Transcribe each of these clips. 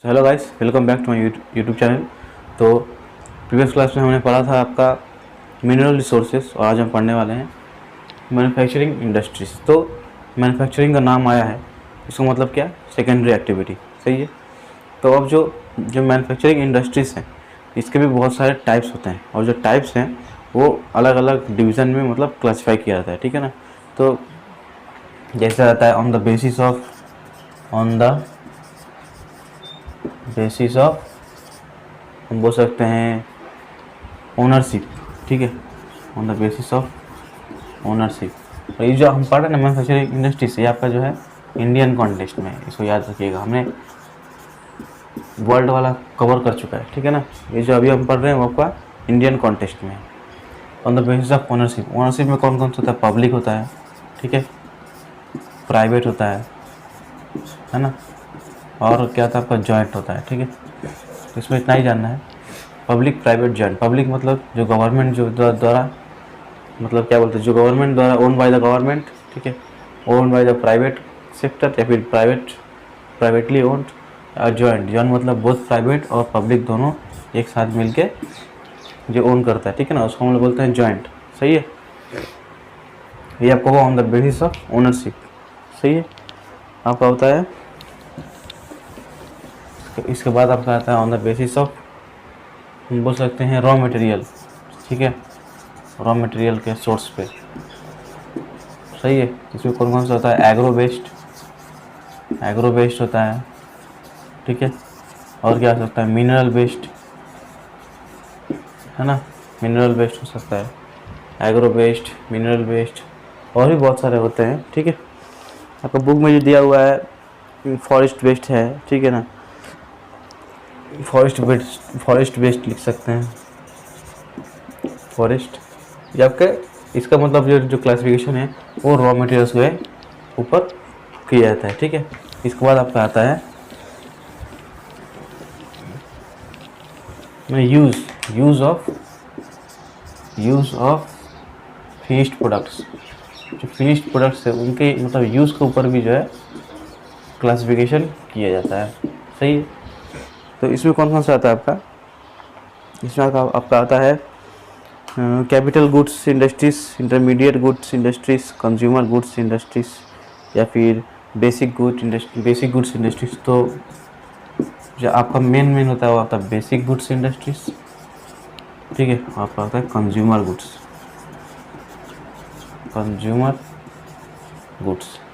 Hello guys, welcome back to my YouTube channel. तो previous class में हमने पढ़ा था आपका मिनरल रिसोर्सेज और आज हम पढ़ने वाले हैं मैन्युफैक्चरिंग इंडस्ट्रीज। तो मैन्युफैक्चरिंग का नाम आया है, इसका मतलब क्या? Secondary activity. सही है। तो अब जो जो मैन्युफैक्चरिंग इंडस्ट्रीज़ हैं इसके भी बहुत सारे टाइप्स होते हैं और जो टाइप्स हैं वो अलग अलग डिवीज़न में मतलब क्लासीफाई किया जाता है। ठीक है ना। तो जैसे आता है ऑन द बेसिस ऑफ हम बोल सकते हैं ओनरशिप। ठीक है, on the basis of ownership. और ये जो हम पढ़ रहे हैं ना मैन्युफैक्चरिंग इंडस्ट्री से, ये आपका जो है इंडियन कॉन्टेक्स्ट में है, इसको याद रखिएगा। हमने वर्ल्ड वाला कवर कर चुका है। ठीक है ना। ये जो अभी हम पढ़ रहे हैं वो आपका इंडियन कॉन्टेक्स्ट में है। On the basis of ownership, ownership में कौन कौन सा होता है? पब्लिक होता है, ठीक है, प्राइवेट होता है ना, और क्या था आपका जॉइंट होता है। ठीक है, इसमें इतना ही जानना है। Public, private, joint. पब्लिक मतलब जो गवर्नमेंट जो द्वारा मतलब क्या बोलते हैं, जो गवर्नमेंट द्वारा ओन बाय द गवर्नमेंट। ठीक है, own by the private sector या फिर प्राइवेटली ओन्ड। जॉइंट मतलब बोथ प्राइवेट और पब्लिक दोनों एक साथ मिलके जो ओन करता है। ठीक है ना, उसको हम लोग बोलते हैं जॉइंट। सही है, ये आपको on the basis of ownership. सही है, आपका होता है। इसके बाद आपका आता है ऑन द बेसिस ऑफ, हम बोल सकते हैं रॉ मटेरियल। ठीक है, रॉ मटेरियल के सोर्स पे। सही है, इसमें कौन कौन सा होता है? एग्रो बेस्ड होता है। ठीक है, और क्या हो सकता है? मिनरल बेस्ड, है ना, मिनरल बेस्ड हो सकता है, एग्रो बेस्ड, मिनरल बेस्ड, और भी बहुत सारे होते हैं। ठीक है, आपका बुक में जो दिया हुआ है फॉरेस्ट बेस्ड है। ठीक है ना, फॉरेस्ट बेस्ड लिख सकते हैं, फॉरेस्ट। ये आपके इसका मतलब जो क्लासिफिकेशन है वो रॉ मटेरियल्स के ऊपर किया जाता है। ठीक है, इसके बाद आपका आता है यूज़ ऑफ फिनिश्ड प्रोडक्ट्स। जो फिनिश्ड प्रोडक्ट्स है उनके मतलब यूज़ के ऊपर भी जो है क्लासिफिकेशन किया जाता है। सही है, तो इसमें कौन कौन सा आता है आपका? इसमें आपका आता है capital goods industries, intermediate goods industries, consumer goods industries, या फिर बेसिक गुड्स इंडस्ट्रीज़। तो जो आपका मेन होता है वो आता है बेसिक गुड्स इंडस्ट्रीज़। ठीक है, आपका आता है कंज्यूमर गुड्स।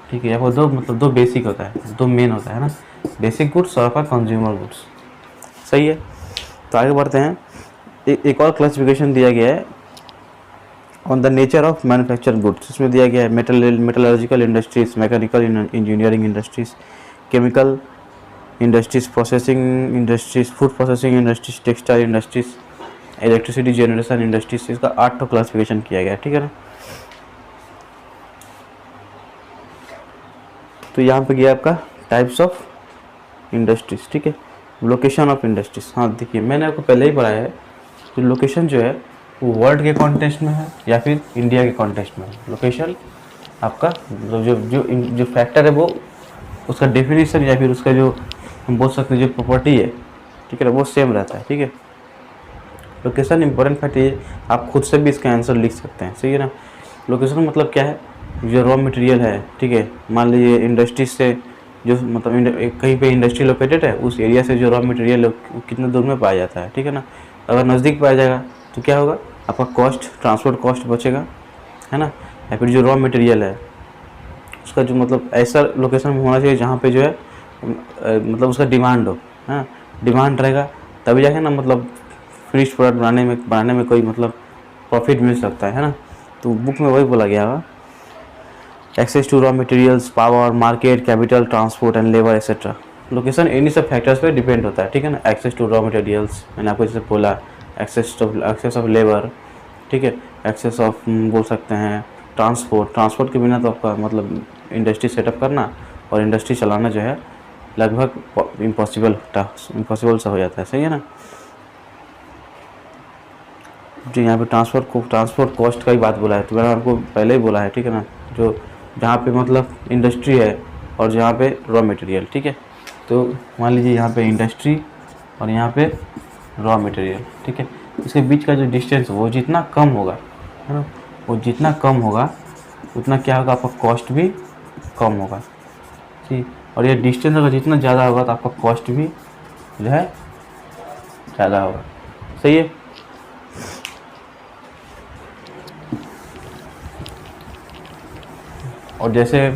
ठीक है, आपको दो बेसिक होता है, दो मेन होता है ना, बेसिक गुड्स और आपका कंज्यूमर गुड्स। सही है, तो आगे बढ़ते हैं। एक और क्लासिफिकेशन दिया गया है on the nature of manufacture goods. इसमें दिया गया है metallurgical industries, mechanical engineering industries, chemical industries, processing industries, food processing industries, textile industries, electricity generation industries. इसका 8 क्लासिफिकेशन किया गया है। ठीक है ना, तो यहाँ पे गया आपका टाइप्स ऑफ इंडस्ट्रीज। ठीक है, लोकेशन ऑफ इंडस्ट्रीज। हाँ देखिए, मैंने आपको पहले ही पढ़ाया है कि लोकेशन जो है वो वर्ल्ड के कॉन्टेक्स्ट में है या फिर इंडिया के कॉन्टेक्स्ट में है। लोकेशन आपका जो फैक्टर है वो उसका डेफिनेशन या फिर उसका जो हम बोल सकते हैं जो प्रॉपर्टी है, ठीक है ना, वो सेम रहता है। ठीक है, लोकेशन इंपॉर्टेंट फैक्ट है, आप खुद से भी इसका आंसर लिख सकते हैं। सही है ना। लोकेशन मतलब क्या है? जो रॉ मटेरियल है, ठीक है, मान लीजिए इंडस्ट्री से जो मतलब कहीं पे इंडस्ट्री लोकेटेड है, उस एरिया से जो रॉ मटेरियल कितने दूर में पाया जाता है। ठीक है ना, अगर नज़दीक पाया जाएगा तो क्या होगा? आपका ट्रांसपोर्ट कॉस्ट बचेगा, है ना। या फिर जो रॉ मटेरियल है उसका जो मतलब ऐसा लोकेशन में होना चाहिए जहाँ पे जो है मतलब उसका डिमांड हो, हाँ, डिमांड रहेगा तभी जाके ना मतलब फिनिश्ड प्रोडक्ट बनाने में कोई मतलब प्रॉफिट मिल सकता है ना। तो बुक में वही बोला गया है, access to raw materials, power, market, capital, transport and labour etcetera. Location इन्हीं सब फैक्टर्स पे डिपेंड होता है। ठीक है ना, एक्सेस टू रॉ मटेरियल्स मैंने आपको जैसे बोला, एक्सेस ऑफ लेबर, ठीक है, एक्सेस ऑफ बोल सकते हैं ट्रांसपोर्ट के बिना तो आपका मतलब इंडस्ट्री सेटअप करना और इंडस्ट्री चलाना जो है लगभग इम्पॉसिबल सा हो जाता है। सही है ना। जो यहाँ पे ट्रांसपोर्ट कॉस्ट का ही बात बोला है, तो मैंने आपको पहले ही बोला है। ठीक है ना, जो जहाँ पे मतलब इंडस्ट्री है और जहाँ पे रॉ मटेरियल। ठीक है, तो मान लीजिए यहाँ पे इंडस्ट्री और यहाँ पे रॉ मटेरियल, ठीक है। इसके बीच का जो डिस्टेंस वो जितना कम होगा, है ना, वो जितना कम होगा उतना क्या होगा, आपका कॉस्ट भी कम होगा, ठीक। और ये डिस्टेंस अगर जितना ज़्यादा होगा तो आपका कॉस्ट भी जो है ज़्यादा होगा, सही है। और जैसे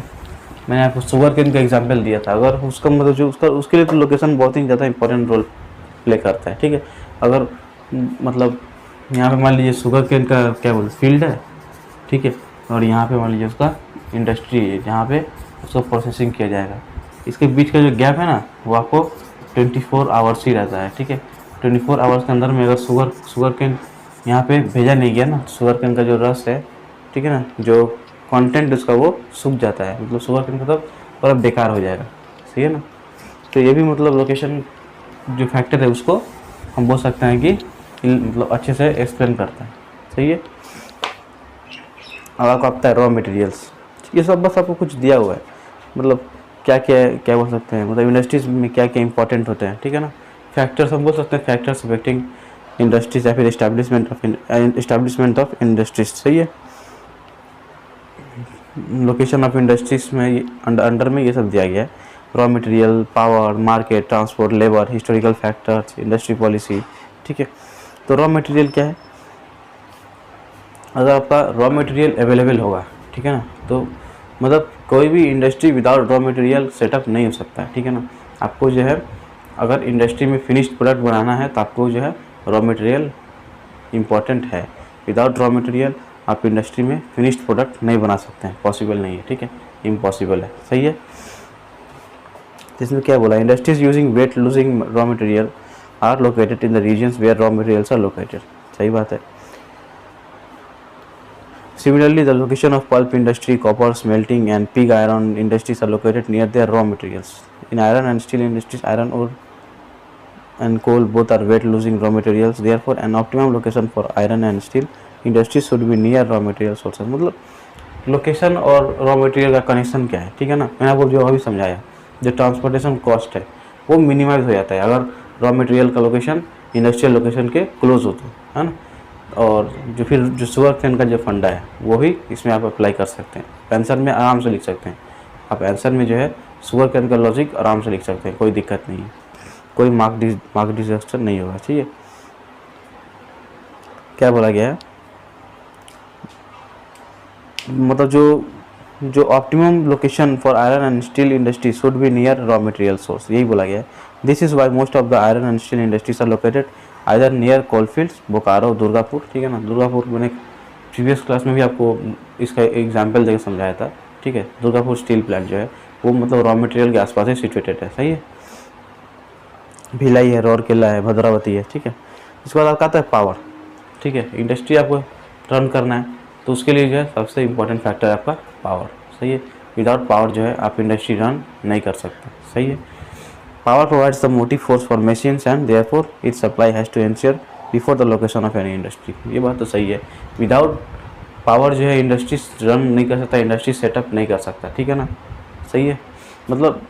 मैंने आपको शुगर केन का एग्जांपल दिया था, अगर उसका मतलब जो उसके लिए तो लोकेशन बहुत ही ज़्यादा इंपॉर्टेंट रोल प्ले करता है, ठीक है। अगर मतलब यहाँ पे मान लीजिए शुगर केन का क्या बोलते फील्ड है, ठीक है, और यहाँ पे मान लीजिए उसका इंडस्ट्री है जहाँ पे उसको प्रोसेसिंग किया जाएगा, इसके बीच का जो गैप है ना वो आपको 24 आवर्स ही रहता है, ठीक है। 24 आवर्स के अंदर में अगर शुगर केन यहाँ पे भेजा नहीं गया ना, शुगर केन का जो रस है, ठीक है ना, जो कंटेंट उसका वो सूख जाता है, मतलब शुगर केन मतलब पूरा बेकार हो जाएगा, सही है ना। तो ये भी मतलब लोकेशन जो फैक्टर है उसको हम बोल सकते हैं कि मतलब अच्छे से एक्सप्लेन करता है, सही है। अब आपको आता है रॉ मटेरियल्स, ये सब बस आपको कुछ दिया हुआ है, मतलब क्या बोल सकते हैं, मतलब इंडस्ट्रीज में क्या क्या इंपॉर्टेंट होते हैं, ठीक है ना। फैक्टर्स हम बोल सकते हैं, फैक्टर्स अफेक्टिंग इंडस्ट्रीज या फिर एस्टैब्लिशमेंट ऑफ इंडस्ट्रीज, सही है। लोकेशन ऑफ इंडस्ट्रीज में अंडर में ये सब दिया गया है, raw material, power, market, transport, labour, historical factors, industry policy, ठीक है। तो रॉ मटेरियल क्या है, अगर आपका रॉ मटेरियल अवेलेबल होगा, ठीक है ना, तो मतलब कोई भी industry without raw material setup नहीं हो सकता है, ठीक है ना। आपको जो है अगर इंडस्ट्री में फिनिश्ड प्रोडक्ट बनाना है तो आपको जो है रॉ मटेरियल इम्पॉर्टेंट है। विदाउट रॉ मटेरियल आप इंडस्ट्री में फिनिश्ड प्रोडक्ट नहीं बना सकते हैं, पॉसिबल नहीं है, ठीक है, इम्पॉसिबल है, सही है। तो इसमें क्या बोला, industries using weight losing raw material are located in the regions where raw materials are located, सही बात है। Similarly, the location of pulp industry, copper smelting and pig iron industries are located near their raw materials. In iron and steel industries, iron ore and coal both are weight losing raw materials. Therefore, an optimum location for iron and steel industries should be near raw material sources. मतलब location और raw material का connection क्या है, ठीक है ना। मैंने आपको जो अभी समझाया, जो ट्रांसपोर्टेशन कॉस्ट है वो मिनिमाइज हो जाता है अगर रॉ मटेरियल का लोकेशन इंडस्ट्रियल लोकेशन के क्लोज हो तो, है ना। और जो शुगर केन का जो फंडा है वो भी इसमें आप अप्लाई कर सकते हैं, आंसर में आराम से लिख सकते हैं आप, आंसर में जो है शुगर केन का लॉजिक आराम से लिख सकते हैं, कोई दिक्कत नहीं है, कोई मार्क डिजास्टर नहीं होगा, ठीक है। क्या बोला गया है, मतलब जो optimum location for iron and steel industry should be near raw material source, यही बोला गया है। This is why most of the iron and steel industries are located either near coalfields, Bokaro, Durgapur, ठीक है ना। दुर्गापुर मैंने प्रीवियस क्लास में भी आपको इसका एग्जाम्पल देकर समझाया था, ठीक है। दुर्गापुर स्टील प्लांट जो है वो मतलब रॉ मटेरियल के आसपास ही सिचुएटेड है, सही है। भिलाई है, रौरकेला है, भद्रावती है, ठीक है। इसके बाद आपका आता है पावर, ठीक है। इंडस्ट्री आपको रन करना है तो उसके लिए जो है सबसे इम्पोर्टेंट फैक्टर है आपका पावर, सही है। विदाउट पावर जो है आप इंडस्ट्री रन नहीं कर सकते, सही है। Power provides the motive force for machines and therefore its supply has to ensure before the location of any industry. ये बात तो सही है, विदाउट पावर जो है इंडस्ट्री रन नहीं कर सकता, इंडस्ट्री सेटअप नहीं कर सकता, ठीक है ना, सही है। मतलब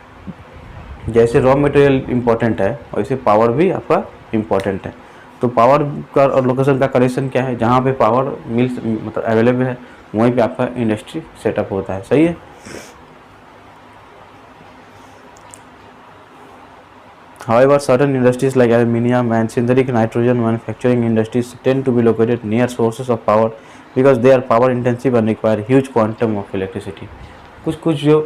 जैसे रॉ मटेरियल इम्पोर्टेंट है वैसे पावर भी आपका इम्पोर्टेंट है। तो पावर का और लोकेशन का कनेक्शन क्या है, जहाँ पे पावर मिल मतलब अवेलेबल है वहीं पे आपका इंडस्ट्री सेटअप होता है, सही है। However, certain industries like aluminium and synthetic nitrogen manufacturing industries tend to be located near sources of power because they are power intensive and require huge quantum of electricity. कुछ जो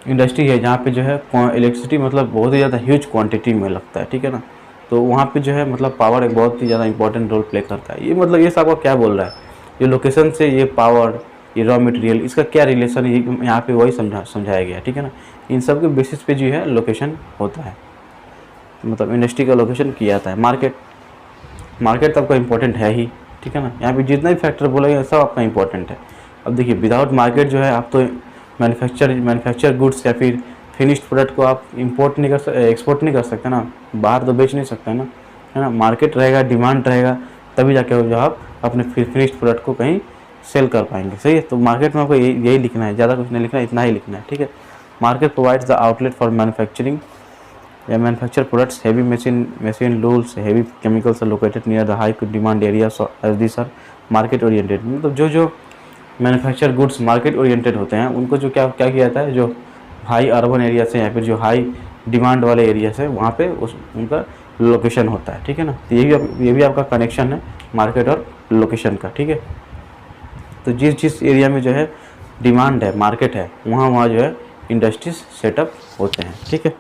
industry है जहाँ पे जो है इलेक्ट्रिसिटी मतलब बहुत ही ज़्यादा ह्यूज क्वांटिटी में लगता है, ठीक है ना। तो वहाँ पे जो है मतलब पावर एक बहुत ही ज़्यादा इंपॉर्टेंट रोल प्ले करता है। ये मतलब ये सब आपको क्या बोल रहा है, ये लोकेशन से ये पावर, ये रॉ मटेरियल, इसका क्या रिलेशन है, यहाँ पे वही समझाया गया, ठीक है ना। इन सब के बेसिस पे जो है लोकेशन होता है, मतलब इंडस्ट्री का लोकेशन किया जाता है। मार्केट तो आपका इंपॉर्टेंट है ही, ठीक है ना। यहाँ पे जितना भी फैक्टर बोलेगा सब आपका इंपॉर्टेंट है। अब देखिए विदाउट मार्केट जो है आप तो मैन्युफैक्चर गुड्स या फिर फिनिश्ड प्रोडक्ट को आप एक्सपोर्ट नहीं कर सकते ना, बाहर तो बेच नहीं सकते ना, है ना। मार्केट रहेगा, डिमांड रहेगा, तभी जाके जो आप अपने फिनिश्ड प्रोडक्ट को कहीं सेल कर पाएंगे, सही है। तो मार्केट में आपको यही लिखना है, ज़्यादा कुछ नहीं लिखना है, इतना ही लिखना है, ठीक है। Market provides the outlet for manufacturing या manufacture products heavy machine tools heavy chemicals are located near the high demand areas as this are market oriented. मतलब जो मैन्युफैक्चर गुड्स मार्केट ओरिएंटेड होते हैं उनको जो क्या किया जाता है, जो हाई अर्बन एरिया से या फिर जो हाई डिमांड वाले एरिया से वहाँ पे उनका लोकेशन होता है, ठीक है ना। तो ये भी आपका कनेक्शन है मार्केट और लोकेशन का, ठीक है। तो जिस एरिया में जो है डिमांड है, मार्केट है, वहाँ जो है इंडस्ट्रीज सेटअप होते हैं, ठीक है।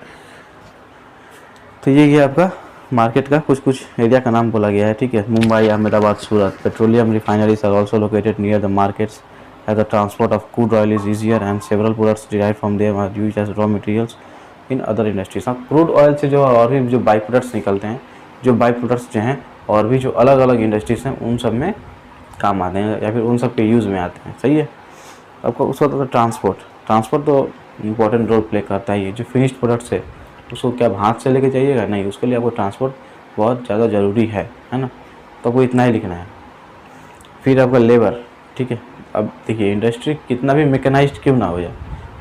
तो ये आपका मार्केट का कुछ एरिया का नाम बोला गया है, ठीक है। Mumbai, Ahmedabad, Surat. Petroleum refineries are also located near the markets as the transport of crude oil is easier and several products derive from there are used as raw materials in other industries. हाँ, crude oil से जो और भी जो by products निकलते हैं, जो by products जो हैं और भी जो अलग अलग इंडस्ट्रीज हैं उन सब में काम आते हैं या फिर उन सब के यूज़ में आते हैं, सही है। आपको उस वक्त ट्रांसपोर्ट तो इम्पोर्टेंट रोल प्ले करता है। ये जो फिनिश्ड प्रोडक्ट्स है उसको क्या हाथ से लेके जाइएगा, नहीं, उसके लिए आपको ट्रांसपोर्ट बहुत ज़्यादा ज़रूरी है ना। तो आपको इतना ही लिखना है। फिर आपका लेबर, ठीक है। अब देखिए इंडस्ट्री कितना भी मैकेनाइज्ड क्यों ना हो जाए,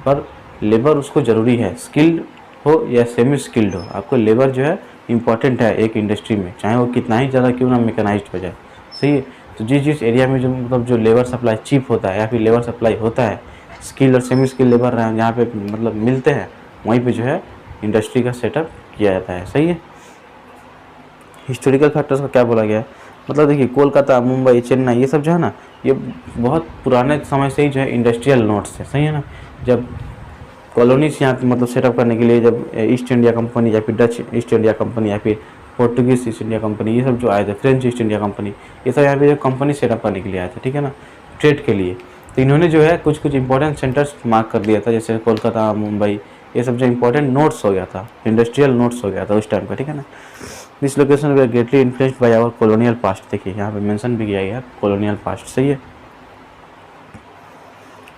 पर लेबर उसको ज़रूरी है, स्किल्ड हो या सेमी स्किल्ड हो, आपको लेबर जो है इम्पॉर्टेंट है एक इंडस्ट्री में, चाहे वो कितना ही ज़्यादा क्यों ना मैकेनाइज्ड हो जाए, सही है। तो जिस एरिया में जो मतलब जो लेबर सप्लाई चीप होता है या फिर लेबर सप्लाई होता है, स्किल और सेमी स्किल लेबर जहाँ पे मतलब मिलते हैं, वहीं पे जो है इंडस्ट्री का सेटअप किया जाता है, सही है। हिस्टोरिकल फैक्टर्स का क्या बोला गया है, मतलब देखिए कोलकाता, मुंबई, चेन्नई, ये सब जो है ना, ये बहुत पुराने समय से ही जो है इंडस्ट्रियल नोड्स है, सही है ना। जब कॉलोनीज यहाँ मतलब सेटअप करने के लिए जब ईस्ट इंडिया कंपनी या फिर डच ईस्ट इंडिया कंपनी या फिर पोर्टुगीज ईस्ट इंडिया कंपनी, ये सब जो आए थे, फ्रेंच ईस्ट इंडिया कंपनी, ये सब यहाँ पे जो कंपनी सेटअप करने के लिए आए थे, ठीक है ना, ट्रेड के लिए। तो इन्होंने जो है कुछ इंपॉर्टेंट सेंटर्स मार्क कर दिया था, जैसे कोलकाता, मुंबई, ये सब जो इंपॉर्टेंट नोट्स हो गया था, इंडस्ट्रियल नोट्स हो गया था उस टाइम का, ठीक है ना। This location was greatly influenced by our colonial past. देखिए यहाँ पे मेंशन भी किया गया कॉलोनियल पास्ट, सही है।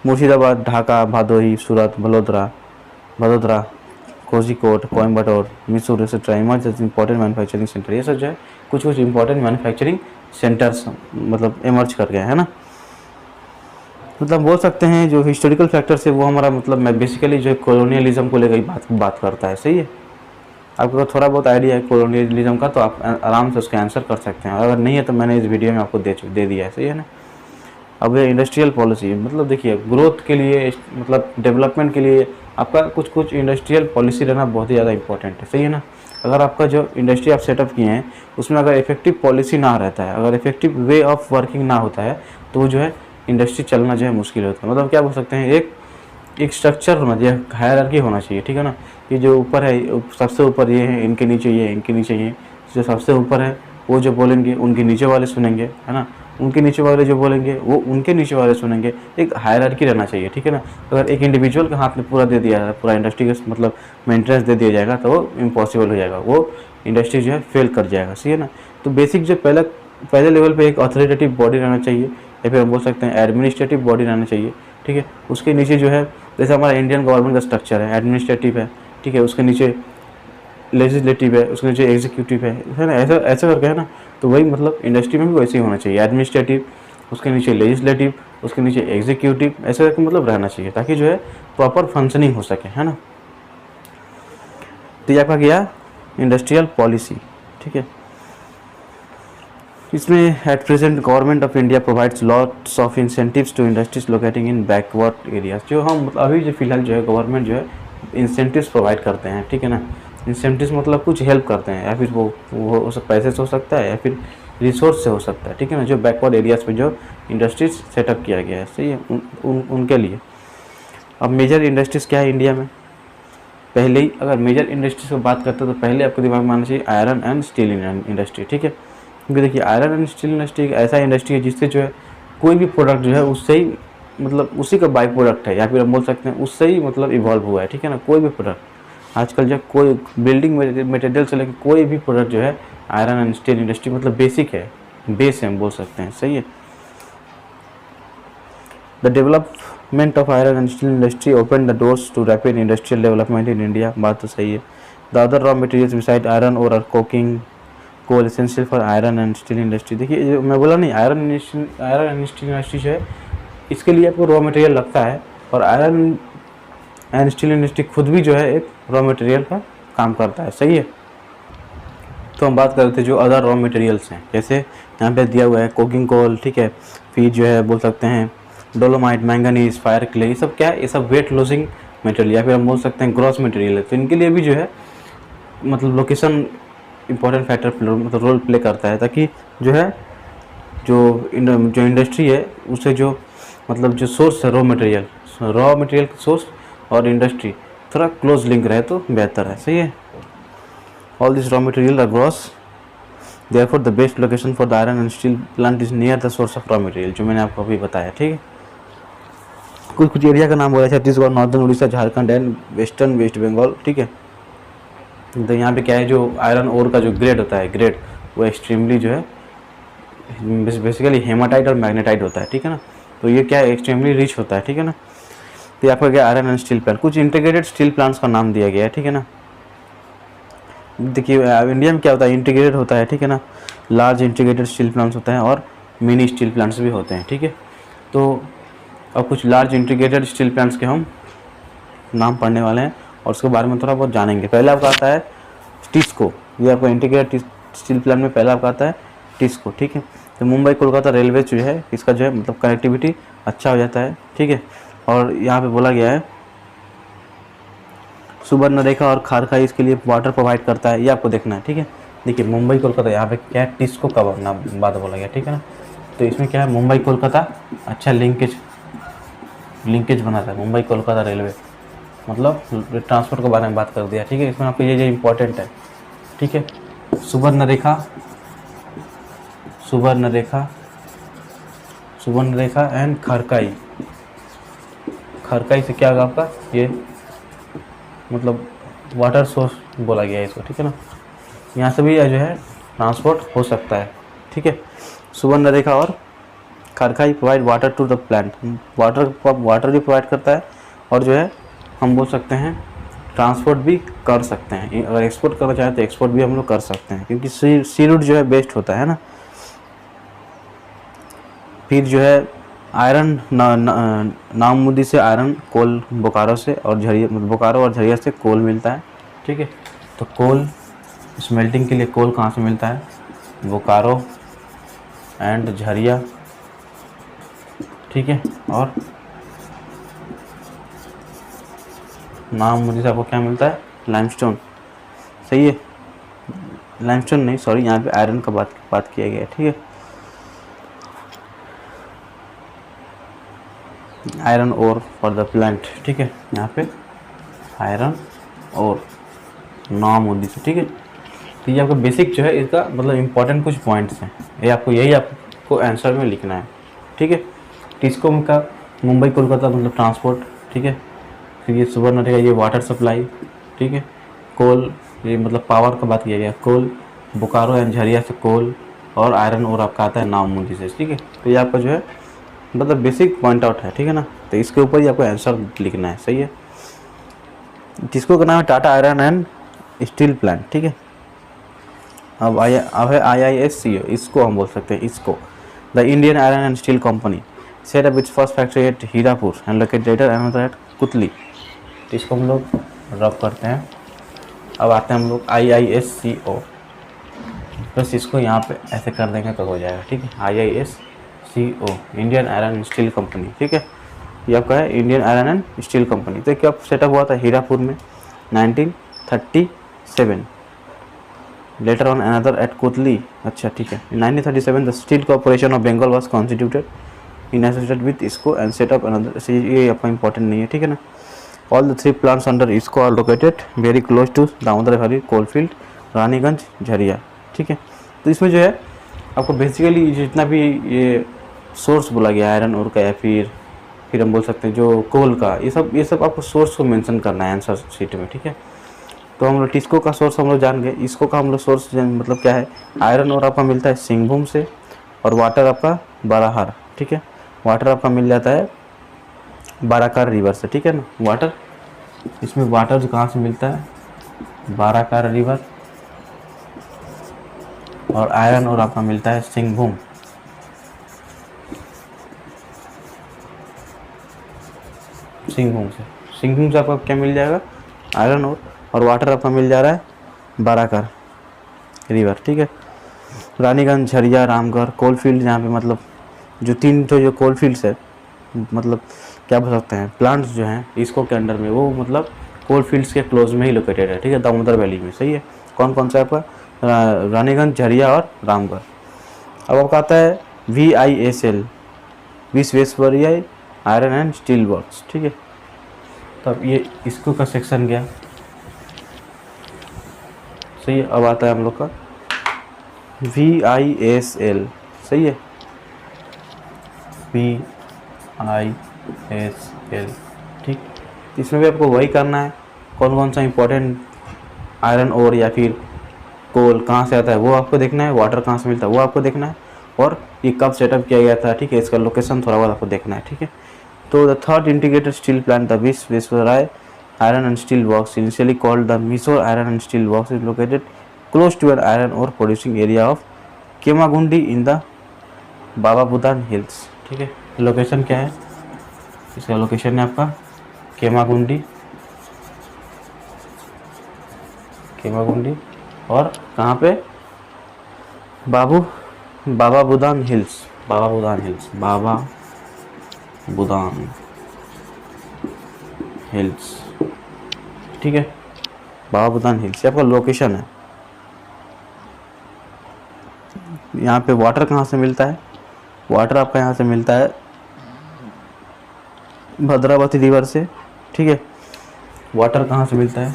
Murshidabad, Dhaka, Bhadohi, Surat, Vadodara, Kozhikode, Coimbatore, Mysore, etcetera emerge as important manufacturing centre. ये सब जो है कुछ इंपॉर्टेंट मैन्युफैक्चरिंग सेंटर्स मतलब इमर्ज कर गए हैं ना। मतलब बोल सकते हैं जो हिस्टोरिकल फैक्टर्स है वो हमारा मतलब बेसिकली जो है कॉलोनियलिज्म को लेकर बात करता है, सही है। आपको थोड़ा बहुत आइडिया है कॉलोनियलिज्म का तो आप आराम से उसका आंसर कर सकते हैं, अगर नहीं है तो मैंने इस वीडियो में आपको दे दिया है, सही है ना। अब ये इंडस्ट्रियल पॉलिसी, मतलब देखिए ग्रोथ के लिए मतलब डेवलपमेंट के लिए आपका कुछ इंडस्ट्रियल पॉलिसी रहना बहुत ही ज़्यादा इंपॉर्टेंट है, सही है ना। अगर आपका जो इंडस्ट्री आप सेटअप किए हैं उसमें अगर इफेक्टिव पॉलिसी ना रहता है, अगर इफेक्टिव वे ऑफ वर्किंग ना होता है, तो जो है इंडस्ट्री चलना जो है मुश्किल होता है। मतलब क्या बोल सकते हैं, एक स्ट्रक्चर होना चाहिए, हायरार्की होना चाहिए, ठीक है ना। ये जो ऊपर है, सबसे ऊपर ये है, इनके नीचे ये, इनके नीचे ये, जो सबसे ऊपर है वो जो बोलेंगे उनके नीचे वाले सुनेंगे, है ना। उनके नीचे वाले जो बोलेंगे वो उनके नीचे वाले सुनेंगे। एक हायरार्की रहना चाहिए, ठीक है ना। अगर एक इंडिविजुअल के हाथ में पूरा दे दिया जाए, पूरा इंडस्ट्री का मतलब मेंटेनेंस दे दिया जाएगा तो वो इम्पॉसिबल हो जाएगा, वो इंडस्ट्री जो है फेल कर जाएगा, सही है ना। तो बेसिक जो पहले लेवल पे एक अथॉरिटेटिव बॉडी रहना चाहिए या फिर हम बोल सकते हैं एडमिनिस्ट्रेटिव बॉडी रहना चाहिए, ठीक है। उसके नीचे जो है जैसे हमारा इंडियन गवर्नमेंट का स्ट्रक्चर है, एडमिनिस्ट्रेटिव है, ठीक है, उसके नीचे लेजिस्लेटिव है, उसके नीचे एग्जीक्यूटिव है ना, ऐसा करके है ना। तो वही मतलब इंडस्ट्री में भी वैसे ही होना चाहिए, एडमिनिस्ट्रेटिव, उसके नीचे लेजिस्लेटिव, उसके नीचे एग्जीक्यूटिव, ऐसे करके मतलब रहना चाहिए ताकि जो है प्रॉपर फंक्शनिंग हो सके, है ना। तो ये आपका गया इंडस्ट्रियल पॉलिसी, ठीक है। इसमें at present government of India provides lots of incentives to industries locating in backward areas. जो हम अभी जो फिलहाल जो है गवर्नमेंट जो है इंसेंटिव्स प्रोवाइड करते हैं, ठीक है ना। इंसेंटिव्स मतलब कुछ हेल्प करते हैं, या फिर वो सब पैसे से हो सकता है या फिर रिसोर्स से हो सकता है, ठीक है ना। जो बैकवर्ड एरियाज पे जो इंडस्ट्रीज सेटअप किया गया है, सही है, उनके लिए। अब मेजर इंडस्ट्रीज़ क्या है इंडिया में, पहले ही अगर मेजर इंडस्ट्रीज की बात करते हैं तो पहले आपको दिमाग में आना चाहिए आयरन एंड स्टील इंडस्ट्री, ठीक है। क्योंकि देखिए आयरन एंड स्टील इंडस्ट्री एक ऐसा इंडस्ट्री है जिससे जो है कोई भी प्रोडक्ट जो है उससे ही मतलब उसी का बाई प्रोडक्ट है, या फिर हम बोल सकते हैं उससे ही मतलब इवॉल्व हुआ है, ठीक है ना। कोई भी प्रोडक्ट आजकल जो कोई बिल्डिंग मटेरियल से लेकर कोई भी प्रोडक्ट जो है आयरन एंड स्टील इंडस्ट्री मतलब बेसिक है, बेस है हम बोल सकते हैं, सही है। The development of iron and steel industry open the doors to rapid industrial development in India, बात तो सही है। The other raw materials beside iron ore are coking coal essential for iron and steel industry. देखिए मैं बोला नहीं, iron and steel industry जो है इसके लिए आपको रॉ मटेरियल लगता है, और आयरन एंड स्टील इंडस्ट्री खुद भी जो है एक रॉ मटेरियल का काम करता है, सही है। तो हम बात कर रहे थे जो अदर रॉ मटेरियल्स हैं, जैसे यहाँ पे दिया हुआ है कोकिंग कोल, ठीक है, फिर जो है बोल सकते हैं डोलोमाइट, मैंगनीज, फायर क्ले, ये सब क्या है, ये सब वेट लूजिंग मटेरियल या फिर हम बोल सकते हैं ग्रॉस मटेरियल है। तो इनके लिए भी जो है मतलब लोकेशन इंपॉर्टेंट फैक्टर मतलब रोल प्ले करता है, ताकि जो है जो इंडस्ट्री है उसे जो मतलब जो सोर्स है रॉ मटेरियल सोर्स और इंडस्ट्री थोड़ा क्लोज लिंक रहे तो बेहतर है, सही है। All this raw material are gross, therefore the best location for the iron and steel plant is near the source of raw material, जो मैंने आपको अभी बताया, ठीक है। कुछ एरिया का नाम बोला Chhattisgarh, northern Orissa, Jharkhand and western West Bengal, ठीक है। तो यहाँ पे क्या है, जो आयरन ओर का जो ग्रेड होता है, ग्रेड वो एक्सट्रीमली जो है बेसिकली हेमाटाइट और मैग्नेटाइट होता है, ठीक है ना। तो ये क्या है, एक्सट्रीमली रिच होता है, ठीक है ना। तो ये आपका क्या आयरन एंड स्टील प्लांट, कुछ इंटीग्रेटेड स्टील प्लांट्स का नाम दिया गया है, ठीक है ना। देखिए इंडिया में क्या होता है, इंटीग्रेटेड होता है, ठीक है ना। लार्ज इंटीग्रेटेड स्टील प्लांट्स होते हैं और मिनी स्टील प्लांट्स भी होते हैं, ठीक है। तो अब कुछ लार्ज इंटीग्रेटेड स्टील प्लांट्स के हम नाम पढ़ने वाले हैं और उसके बारे में थोड़ा बहुत जानेंगे। पहले आपका आता है टिस्को, ये आपका इंटीग्रेटेड स्टील प्लांट में पहला आपका आता है टिस्को, ठीक है। तो मुंबई कोलकाता रेलवे जो है इसका जो है मतलब कनेक्टिविटी अच्छा हो जाता है, ठीक है। और यहाँ पे बोला गया है सुवर्णरेखा और खारखाई इसके लिए वाटर प्रोवाइड करता है, ये आपको देखना है, ठीक है। देखिए मुंबई कोलकाता यहाँ पे क्या है, टिस्को का नाम बात बोला गया, ठीक है ना। तो इसमें क्या है, मुंबई कोलकाता अच्छा लिंकेज बनाता है, मुंबई कोलकाता रेलवे मतलब ट्रांसपोर्ट के बारे में बात कर दिया, ठीक है। इसमें आपको ये इम्पोर्टेंट है, ठीक है। सुवर्णरेखा एंड खारकाई से क्या होगा आपका, ये मतलब वाटर सोर्स बोला गया है इसको, ठीक है ना। यहाँ से भी जो है ट्रांसपोर्ट हो सकता है, ठीक है। सुवर्णरेखा और Kharkai provide water to the plant, water भी प्रोवाइड करता है और जो है हम बोल सकते हैं ट्रांसपोर्ट भी कर सकते हैं। अगर एक्सपोर्ट करना चाहें तो एक्सपोर्ट भी हम लोग कर सकते हैं, क्योंकि सी रूट जो है बेस्ट होता है ना। फिर जो है आयरन नाममुदी से आयरन कोल बोकारो से और बोकारो और झरिया से कोल मिलता है, ठीक है। तो कोल स्मेल्टिंग के लिए कोल कहाँ से मिलता है, बोकारो एंड झरिया, ठीक है। और नाममुदी से आपको क्या मिलता है, लाइमस्टोन, सही है। लाइमस्टोन नहीं, सॉरी, यहाँ पे आयरन का बात किया गया है, ठीक है। Iron ore for the plant, ठीक है। यहाँ पे आयरन और नाममुदी से, ठीक है। तो ये आपका बेसिक जो है इसका मतलब इम्पोर्टेंट कुछ पॉइंट्स हैं, ये आपको आंसर में लिखना है, ठीक है। टिस्को का मुंबई कोलकाता मतलब ट्रांसपोर्ट, ठीक है। फिर ये सुवर्णरेखा ये वाटर सप्लाई, ठीक है। कोल ये मतलब पावर का बात किया गया, कोल बोकारो एंड झरिया से कोल और आयरन और आपका आता है नाममुदी से, ठीक है। तो ये आपका जो है मतलब बेसिक पॉइंट आउट है, ठीक है ना। तो इसके ऊपर ही आपको आंसर लिखना है, सही है। जिसको का नाम है Tata iron and steel plant, ठीक है। अब है IISCO, इसको हम बोल सकते हैं, इसको the Indian iron and steel company set up its first factory at Hirapur and located later another at कुतली। तो इसको हम लोग रब करते हैं। अब आते हैं हम लोग IISCO, बस इसको यहाँ पे ऐसे कर देंगे तो हो जाएगा, ठीक है। IISCO Indian iron and steel company, ठीक है। ये आपका है Indian iron and steel company. तो क्या सेटअप हुआ था हीरापुर में 1937, later on another at Kotli, अच्छा ठीक है। 1937 the steel corporation of Bengal was constituted in associated with IISCO and set up another, ये आपका इंपॉर्टेंट नहीं है, ठीक है ना। All the 3 plants under IISCO are located very close to Damodar Hari coalfield, Raniganj, Jharia, ठीक है। तो इसमें जो है आपको बेसिकली जितना भी ये सोर्स बोला गया आयरन और का या फिर हम बोल सकते हैं जो कोल का, ये सब आपको सोर्स को मेंशन करना है आंसर शीट में, ठीक है। तो हम लोग टिस्को का सोर्स हम लोग जान गए, इसको का हम लोग सोर्स मतलब क्या है, आयरन और आपका मिलता है सिंहभूम से और वाटर आपका बाराहार, ठीक है। वाटर आपका मिल जाता है बाराकार रिवर से, ठीक है ना। वाटर इसमें वाटर जो कहाँ से मिलता है, बाराकार रिवर, और आयरन और आपका मिलता है सिंहभूम से। सिंहभूम से आपको क्या मिल जाएगा, आयरन और और वाटर आपका मिल जा रहा है बाराकर रिवर, ठीक है। रानीगंज, झरिया, रामगढ़, कोल फील्ड, यहाँ पे मतलब जो 3 तो जो कोल फील्ड्स है, मतलब क्या बोल सकते हैं, प्लांट्स जो हैं इसको के अंडर में, वो मतलब कोल फील्ड्स के क्लोज में ही लोकेटेड है, ठीक है, दामोदर वैली में, सही है। कौन कौन सा आपका, रानीगंज, झरिया और रामगढ़। अब आपका आता है VISL, Visvesvaraya iron and steel works, ठीक है। तो अब ये इसको का सेक्शन गया, सही है। अब आता है हम लोग का VISL, सही है, VISL, ठीक। इसमें भी आपको वही करना है, कौन कौन सा इंपॉर्टेंट आयरन ओर या फिर कोल कहाँ से आता है वो आपको देखना है, वाटर कहाँ से मिलता है वो आपको देखना है, और ये कब सेटअप किया गया था, ठीक है, इसका लोकेशन थोड़ा बहुत आपको देखना है, ठीक है। तो the third integrated steel plant, the Visvesvaraya iron and steel works, initially called the Mysore iron and steel works, is located close to an iron ore producing area of Kemmangundi in the Baba Budan hills, ठीक है। लोकेशन क्या है, इसका location है आपका केमागुंडी, और कहाँ पे, बाबा बुदान हिल्स, बाबा बुदान हिल्स, ठीक है। बाबा बुदान हिल्स आपका लोकेशन है। यहाँ पे वाटर कहाँ से मिलता है, वाटर आपका यहाँ से मिलता है भद्रावती रिवर से, ठीक है। वाटर कहाँ से मिलता है,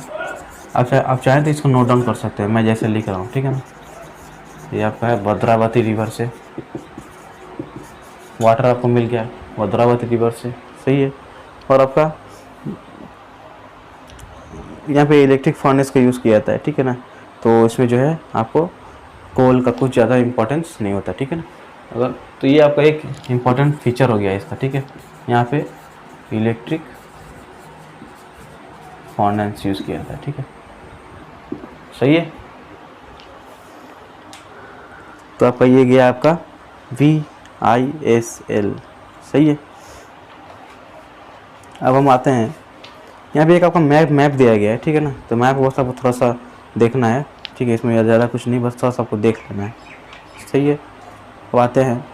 आप चाहें तो इसको नोट डाउन कर सकते हैं, मैं जैसे लिख रहा हूँ, ठीक है ना। ये आपका है भद्रावती रिवर से वाटर आपको मिल गया, भद्रावती रिवर से, सही है। और आपका यहाँ पे इलेक्ट्रिक फर्नेस का यूज़ किया जाता है, ठीक है ना। तो इसमें जो है आपको कोल का कुछ ज़्यादा इंपॉर्टेंस नहीं होता, ठीक है ना। अगर तो ये आपका एक इम्पॉर्टेंट फीचर हो गया इसका, ठीक है। यहाँ पे इलेक्ट्रिक फर्नेस यूज़ किया जाता है, ठीक है, सही है। तो आपका ये गया आपका VISL, सही है। अब हम आते हैं, यहाँ पे एक आपका मैप दिया गया है, ठीक है ना। तो मैप वो सब थोड़ा सा देखना है, ठीक है, इसमें ज़्यादा कुछ नहीं, बस थोड़ा सा आपको देख लेना है, सही है। अब आते हैं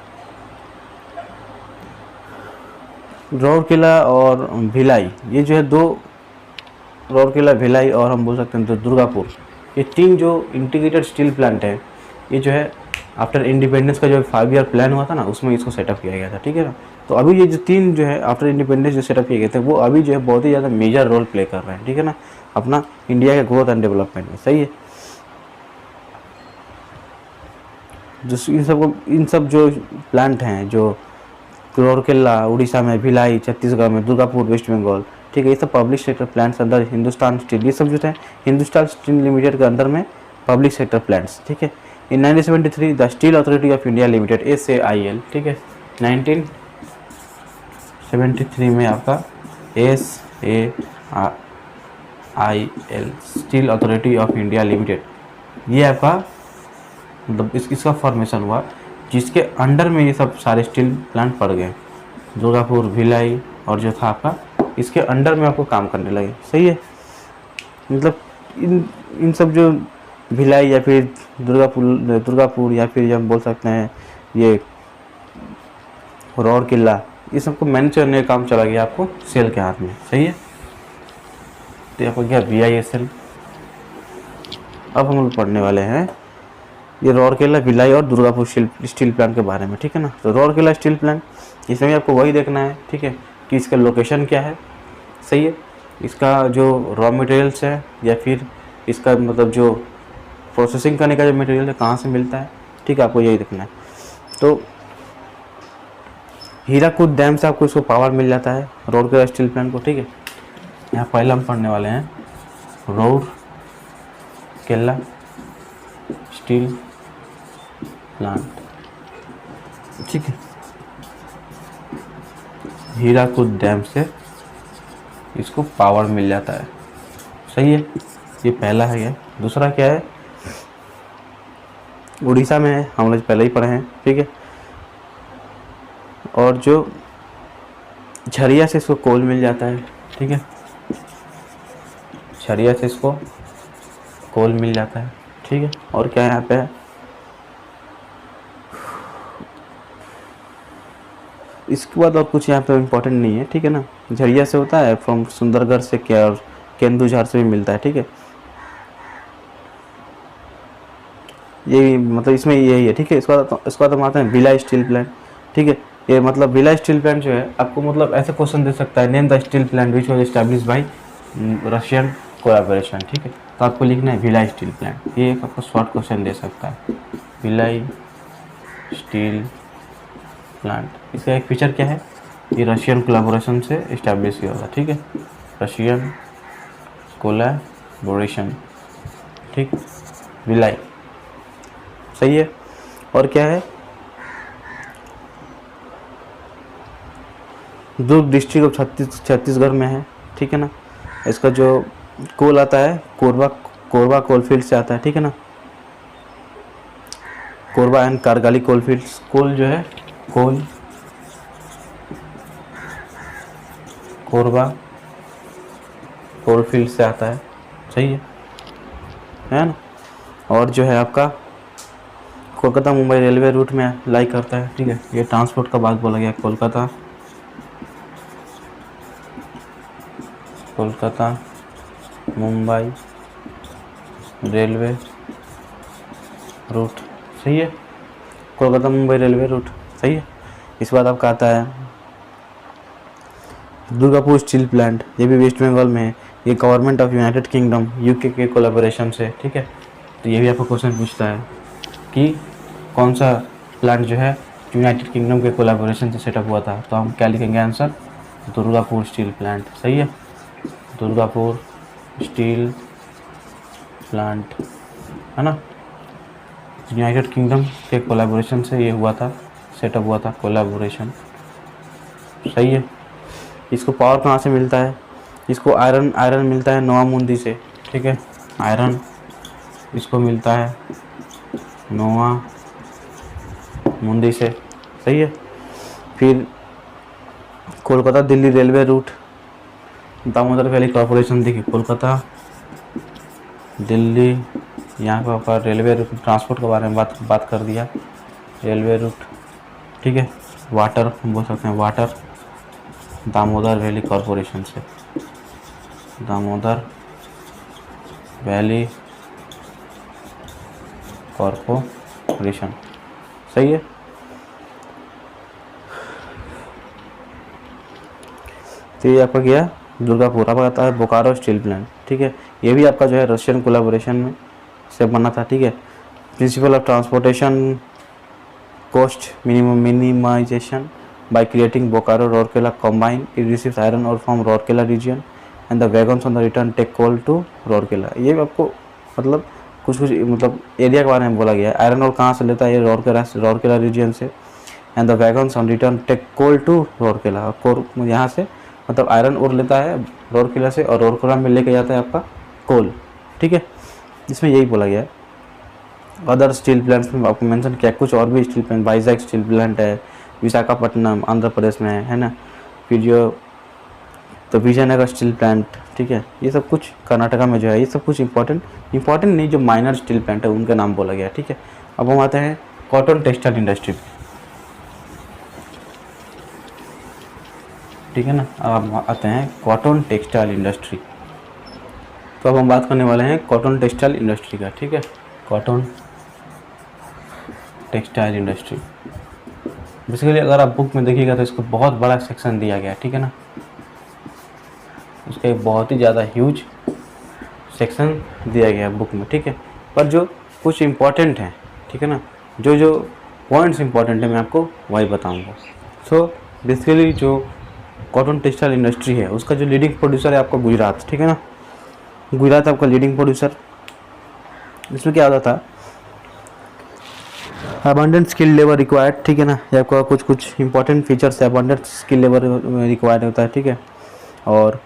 राउरकेला और भिलाई, ये जो है 2, राउरकेला, भिलाई और हम बोल सकते हैं तो दुर्गापुर, ये 3 जो इंटीग्रेटेड स्टील प्लांट है, ये जो है आफ्टर इंडिपेंडेंस का जो 5 ईयर प्लान हुआ था ना, उसमें इसको सेटअप किया गया था, ठीक है ना। तो अभी ये जो 3 जो है आफ्टर इंडिपेंडेंस जो सेटअप किए गए थे, वो अभी जो है बहुत ही ज़्यादा मेजर रोल प्ले कर रहे हैं, ठीक है ना, अपना इंडिया के ग्रोथ एंड डेवलपमेंट में, सही है। जो इन सब जो प्लांट हैं, जो राउरकेला उड़ीसा में, भिलाई छत्तीसगढ़ में, दुर्गापुर वेस्ट बंगाल, ठीक है, ये सब पब्लिक सेक्टर प्लांट्स अंदर हिंदुस्तान स्टील, ये सब जो है हिंदुस्तान स्टील लिमिटेड के अंदर में पब्लिक सेक्टर प्लांट्स, ठीक है। इन 1973 the steel authority of India limited SAIL, ठीक है, 1973 में आपका SAIL steel authority of India limited, ये आपका मतलब इसका फॉर्मेशन हुआ, जिसके अंडर में ये सब सारे स्टील प्लांट पड़ गए, दुर्गापुर, भिलाई और जो था आपका, इसके अंडर में आपको काम करने लगे, सही है। मतलब इन सब जो भिलाई या फिर दुर्गापुर या फिर हम बोल सकते हैं ये राउरकेला, ये सबको मैनेज करने का काम चला गया आपको सेल के हाथ में, सही है। तो आपको क्या VISL। अब हम लोग पढ़ने वाले हैं ये राउरकेला, भिलाई और दुर्गापुर स्टील प्लांट के बारे में, ठीक है ना। तो राउरकेला स्टील प्लांट, इसमें भी आपको वही देखना है, ठीक है, कि इसका लोकेशन क्या है, सही है। इसका जो रॉ मटेरियल्स है या फिर इसका मतलब जो प्रोसेसिंग करने का जो मटेरियल है कहाँ से मिलता है, ठीक है, आपको यही देखना है। तो हीराकुद डैम से आपको इसको पावर मिल जाता है राउरकेला स्टील प्लांट को, ठीक है। यहाँ पहले हम पढ़ने वाले हैं राउरकेला स्टील प्लांट, ठीक है। हीराकुद डैम से इसको पावर मिल जाता है, सही है, ये पहला है। ये दूसरा क्या है, उड़ीसा में है, हम लोग पहले ही पढ़े हैं, ठीक है। और जो झरिया से इसको कोल मिल जाता है, ठीक है, झरिया से इसको कोल मिल जाता है, ठीक है। और क्या यहाँ पे है, इसके बाद और कुछ यहाँ पे इम्पोर्टेंट नहीं है, ठीक है ना। झरिया से होता है, फ्रॉम सुंदरगढ़ से क्या और केंदुझार से भी मिलता है, ठीक है। यही मतलब इसमें यही है, ठीक है। इसके बाद हम आते हैं भिलाई स्टील प्लांट, ठीक है। ये मतलब भिलाई स्टील प्लांट जो है आपको मतलब ऐसे क्वेश्चन दे सकता है, name the steel plant which was establish by Russian collaboration, ठीक है। तो आपको लिखना है भिलाई स्टील प्लांट, ये एक आपको शॉर्ट क्वेश्चन दे सकता है, भिलाई स्टील प्लांट। इसका एक फीचर क्या है, ये रशियन कोलैबोरेशन से इस्टेब्लिश किया होगा, ठीक है, रशियन कोलैबोरेशन, ठीक, भिलाई, सही है। और क्या है, दुर्ग डिस्ट्रिक्ट ऑफ छत्तीसगढ़ में है, ठीक है ना। इसका जो कोल आता है कोरबा कोलफील्ड से आता है, ठीक है ना। कोरबा एंड कारगाली कोलफील्ड्स, कोल जो है कोरबा कोलफील्ड से आता है, सही है ना। और जो है आपका कोलकाता मुंबई रेलवे रूट में लाई करता है, ठीक है। ये ट्रांसपोर्ट का बात बोला गया, कोलकाता मुंबई रेलवे रूट, सही है, कोलकाता मुंबई रेलवे रूट, सही है। इस बात आपका आता है दुर्गापुर स्टील प्लांट, ये भी वेस्ट बंगाल में है, ये government of United kingdom UK के कोलैबोरेशन से, ठीक है। तो ये भी आपको क्वेश्चन पूछता है कि कौन सा प्लांट जो है यूनाइटेड किंगडम के कोलैबोरेशन से सेटअप हुआ था, तो हम क्या लिखेंगे आंसर, दुर्गापुर स्टील प्लांट, सही है, दुर्गापुर स्टील प्लांट, है ना। यूनाइटेड किंगडम के कोलैबोरेशन से ये हुआ था, सेटअप हुआ था, कोलैबोरेशन, सही है। इसको पावर कहाँ से मिलता है, इसको आयरन मिलता है नोआ मुंदी से, ठीक है, आयरन इसको मिलता है नोआ मुंदी से, सही है। फिर Kolkata Delhi railway route, Damodar valley corporation, देखिए कोलकाता दिल्ली, यहाँ पर आपका रेलवे रूट, ट्रांसपोर्ट के बारे में बात कर दिया, रेलवे रूट, ठीक है। वाटर बोल सकते हैं, वाटर दामोदर वैली कॉरपोरेशन से, दामोदर वैली कॉरपोरेशन, सही है। तो ये आपका गया दुर्गापुर। आपका आता है बोकारो स्टील प्लांट, ठीक है। ये भी आपका जो है रशियन कोलैबोरेशन में से बना था, ठीक है। Principle of transportation cost minimisation by creating Bokaro Rourkela combine, it receives iron ore from Rourkela region and the wagons on the return take coal to Rourkela। ये आपको मतलब कुछ मतलब एरिया के बारे में बोला गया है। आयरन और कहाँ से लेता है, ये रौरकेला रीजन से, and the wagons on return take coal to Rourkela, यहाँ से मतलब आयरन और लेता है रौरकेला से और रौरकेला में लेके जाता है आपका कोल, ठीक है। इसमें यही बोला गया है। अदर स्टील प्लांट्स में आपको मेंशन किया, कुछ और भी steel plant, Vizag steel plant है, विशाखापट्टनम आंध्र प्रदेश में है ना। फिर जो तो विजयनगर स्टील प्लांट, ठीक है। ये सब कुछ कर्नाटका में जो है, ये सब कुछ इंपॉर्टेंट नहीं, जो माइनर स्टील प्लांट है उनका नाम बोला गया, ठीक है। अब हम आते हैं कॉटन टेक्सटाइल इंडस्ट्री, ठीक है ना। अब हम आते हैं कॉटन टेक्सटाइल इंडस्ट्री। तो अब हम बात करने वाले हैं कॉटन टेक्सटाइल इंडस्ट्री का, ठीक है। कॉटन टेक्सटाइल इंडस्ट्री बेसिकली अगर आप बुक में देखिएगा तो इसको बहुत बड़ा सेक्शन दिया गया है, ठीक है ना। उसका एक बहुत ही ज़्यादा ह्यूज सेक्शन दिया गया है बुक में, ठीक है। पर जो कुछ इम्पॉर्टेंट हैं, ठीक है ना, जो पॉइंट्स इम्पॉर्टेंट है मैं आपको वही बताऊंगा। सो बेसिकली जो कॉटन टेक्सटाइल इंडस्ट्री है उसका जो लीडिंग प्रोड्यूसर है आपका गुजरात, ठीक है ना। गुजरात आपका लीडिंग प्रोड्यूसर। इसमें क्या होता था, अबंडेंट स्किल लेबर रिक्वायर्ड, ठीक है ना। ये आपका कुछ इंपॉर्टेंट फीचर्स है, अबंडेंट स्किल लेबर रिक्वायर्ड होता है, ठीक है। और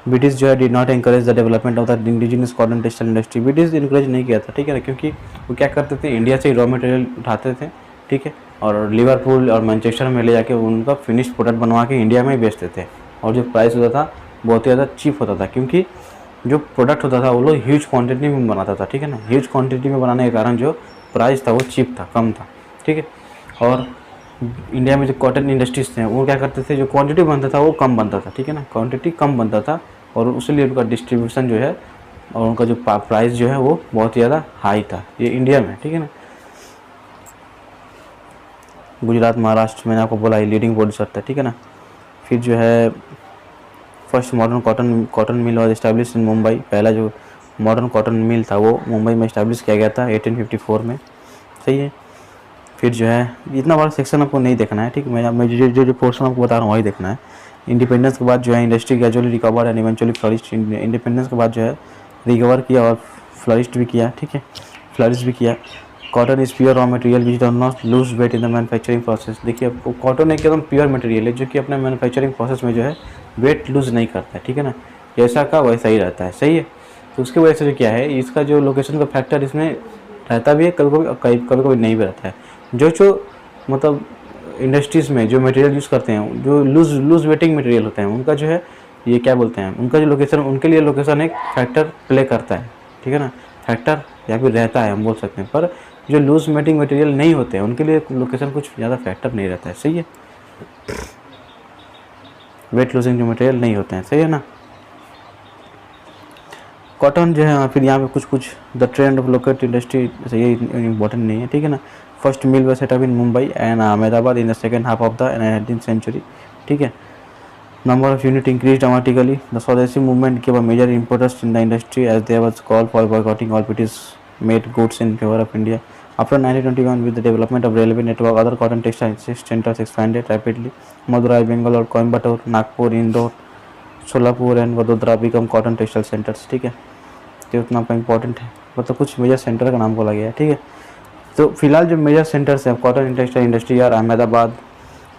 ब्रिटिश जो है did not encourage the development of the indigenous cotton textile industry. British encourage नहीं किया था, ठीक है ना, क्योंकि वो क्या करते थे, इंडिया से रॉ मटेरियल उठाते थे, ठीक है, और लिवरपूल और मैनचेस्टर में ले जाके उनका फिनिश्ड प्रोडक्ट बनवा के इंडिया में ही बेचते थे। और जो प्राइस होता था बहुत ही ज़्यादा चीप होता था, क्योंकि जो प्रोडक्ट होता था वो लोग ह्यूज क्वांटिटी में बनाता था, ठीक है ना। ह्यूज क्वांटिटी में बनाने के कारण जो प्राइस था वो चीप था, कम था, ठीक है। और इंडिया में जो कॉटन इंडस्ट्रीज थे वो क्या करते थे, जो क्वांटिटी बनता था वो कम बनता था, ठीक है ना, क्वांटिटी कम बनता था और उसलिए उनका डिस्ट्रीब्यूशन जो है और उनका जो प्राइस जो है वो बहुत ज़्यादा हाई था, ये इंडिया में, ठीक है ना। गुजरात, महाराष्ट्र, मैंने आपको बोला ये लीडिंग प्रोड्यूसर था, ठीक है ना। फिर जो है first modern cotton mill was establish in Mumbai. पहला जो मॉडर्न कॉटन मिल था वो मुंबई में इस्टेब्लिश किया गया था 1854 में, सही है। फिर जो है इतना बड़ा सेक्शन आपको नहीं देखना है, ठीक है। मैं जो पोर्शन आपको बता रहा हूँ वही देखना है। इंडिपेंडेंस के बाद जो है industry gradually recover and eventually flourished. Independence के बाद जो है रिकवर किया और फ्लरिश्ड भी किया, ठीक है, फ्लरिश भी किया। Cotton is pure raw material which does not lose weight in the manufacturing process. देखिए कॉटन एक एकदम प्योर मटेरियल है जो कि अपने मैन्युफैक्चरिंग प्रोसेस में जो है वेट लूज़ नहीं करता है, ठीक है ना, जैसा का वैसा ही रहता है, सही है। तो उसकी वजह से जो क्या है, इसका जो लोकेशन का फैक्टर इसमें रहता भी है, कभी कभी नहीं भी रहता है। जो मतलब इंडस्ट्रीज़ में जो मटेरियल यूज़ करते हैं, जो लूज वेटिंग मटेरियल होते हैं, उनका जो है ये क्या बोलते हैं, उनका जो लोकेशन, उनके लिए लोकेशन एक फैक्टर प्ले करता है, ठीक है ना, फैक्टर या फिर रहता है हम बोल सकते हैं। पर जो लूज वेटिंग मटेरियल नहीं होते हैं उनके लिए लोकेशन कुछ ज़्यादा फैक्टर नहीं रहता है, सही है। वेट लूजिंग जो मटेरियल नहीं होते हैं, सही है ना। कॉटन जो है फिर यहाँ पे कुछ the trend of local industry, ये इंपॉर्टेंट नहीं है, ठीक है ना। First mill was setup in Mumbai and Ahmedabad in the second half of the 19th century, ठीक है। Number of unit increase dramatically. The Swadeshi movement gave a major importance in the industry as there was call for boycotting all British made goods in favor of India. After 1921, with the development of railway network, other cotton textile centers expanded rapidly. Madurai, Bangalore, Coimbatore, Nagpur, Indore, Solapur and Vadodara become cotton textile centres, ठीक है। तो उतना important है, मतलब कुछ major centre का नाम बोला गया है, ठीक है। तो फिलहाल जो मेजर सेंटर्स हैं कॉटन टेक्सटाइल इंडस्ट्री यार अहमदाबाद,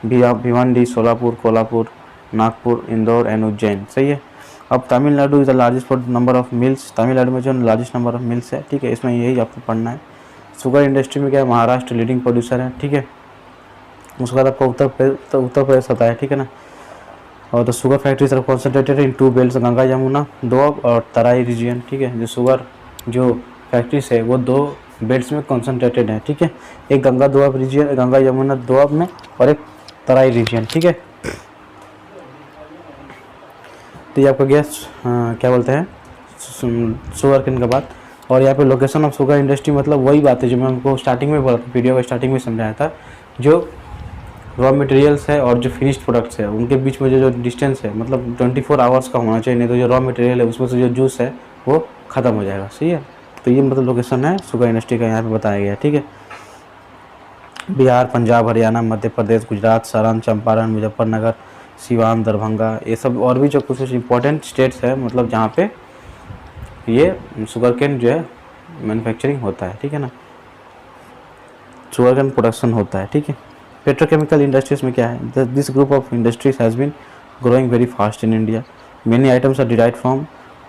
भिवंडी, सोलापुर, कोल्हापुर, नागपुर, इंदौर एंड उज्जैन, सही है। अब Tamil Nadu is the largest for number of mills. Tamil Nadu में जो लार्जेस्ट नंबर ऑफ मिल्स है, ठीक है, इसमें यही आपको पढ़ना है। शुगर इंडस्ट्री में क्या है, महाराष्ट्र लीडिंग प्रोड्यूसर है, ठीक है। उसके बाद आपको उत्तर प्रदेश आता है, ठीक है ना। और the sugar factories are concentrated in 2 belts, Ganga Yamuna Doab और तराई रीजन, ठीक है। जो शुगर जो फैक्ट्रीज है वो 2 बेल्ट्स में कॉन्सेंट्रेटेड है, ठीक है। एक गंगा दोअब रीजन, गंगा यमुना दोअब में, और एक तराई रीजन, ठीक है। तो ये आपका गैस क्या बोलते हैं शुगर केन का बात। और यहाँ पे लोकेशन ऑफ शुगर इंडस्ट्री मतलब वही बात है जो मैं आपको स्टार्टिंग में बोला था, वीडियो का स्टार्टिंग में समझाया था। जो रॉ मटेरियल्स है और जो फिनिश्ड प्रोडक्ट्स है उनके बीच में जो डिस्टेंस है मतलब 24 आवर्स का होना चाहिए, नहीं तो जो रॉ मटेरियल है उसमें से जो जूस है वो ख़त्म हो जाएगा, सही है। तो ये मतलब लोकेशन है शुगर इंडस्ट्री का, यहाँ पे बताया गया है, ठीक है। बिहार, पंजाब, हरियाणा, मध्य प्रदेश, गुजरात, सारण, चंपारण, मुजफ्फरनगर, सिवान, दरभंगा, ये सब और भी जो कुछ इंपॉर्टेंट स्टेट्स है मतलब जहाँ पे ये शुगर केन जो है मैन्युफैक्चरिंग होता है, ठीक है ना, शुगर केन प्रोडक्शन होता है, ठीक है। पेट्रोकेमिकल इंडस्ट्रीज में क्या है, this group of industries has been growing very fast in India. Many items are derived from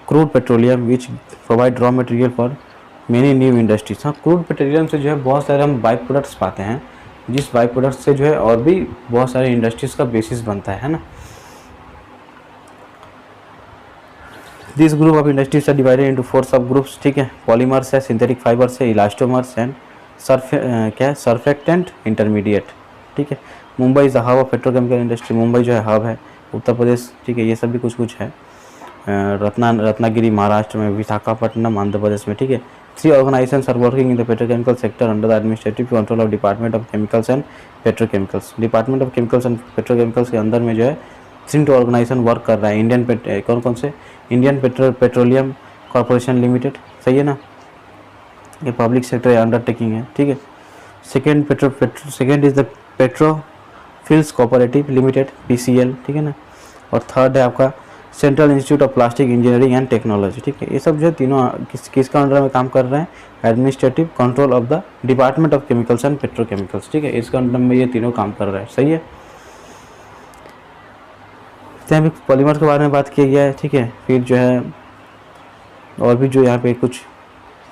crude petroleum which provide raw material for many new industries. हाँ, crude petroleum से जो है बहुत सारे हम बाई प्रोडक्ट्स पाते हैं, जिस बाई प्रोडक्ट से जो है और भी बहुत सारे इंडस्ट्रीज़ का बेसिस बनता है ना। This group of industries are divided into 4 sub groups, ठीक है। पॉलीमर्स है, सिंथेटिक फाइबर्स है, इलास्टोमर्स एंड सर्फेक्टेंट इंटरमीडिएट, ठीक है। Mumbai is the hub of petrochemical industry, Mumbai जो है हब है। उत्तर प्रदेश, ठीक है, ये सब भी कुछ है। रत्नागिरी महाराष्ट्र में, विशाखापट्टनम आंध्र प्रदेश में, ठीक है। 3 organisations are working in the petrochemical sector under the administrative control of department of chemicals and petrochemicals. Department of chemicals and petrochemicals के अंदर में जो है 3 ऑर्गेनाइजेशन वर्क कर रहा है। कौन से, इंडियन पेट्रोलियम कॉर्पोरेशन लिमिटेड, सही है ना, ये पब्लिक सेक्टर अंडरटेकिंग है, ठीक है। Second is the Petrofils cooperative limited PCL, ठीक है ना। और थर्ड है आपका central institute of plastic engineering and technology, ठीक है। ये सब जो है तीनों किसका अंडर में काम कर रहे हैं, administrative control of the department of chemicals and petrochemicals, ठीक है। इसका अंडर में ये तीनों काम कर रहे हैं, सही है। यहाँ पे पॉलीमर के बारे में बात किया गया है, ठीक है। फिर जो है और भी जो यहाँ पे कुछ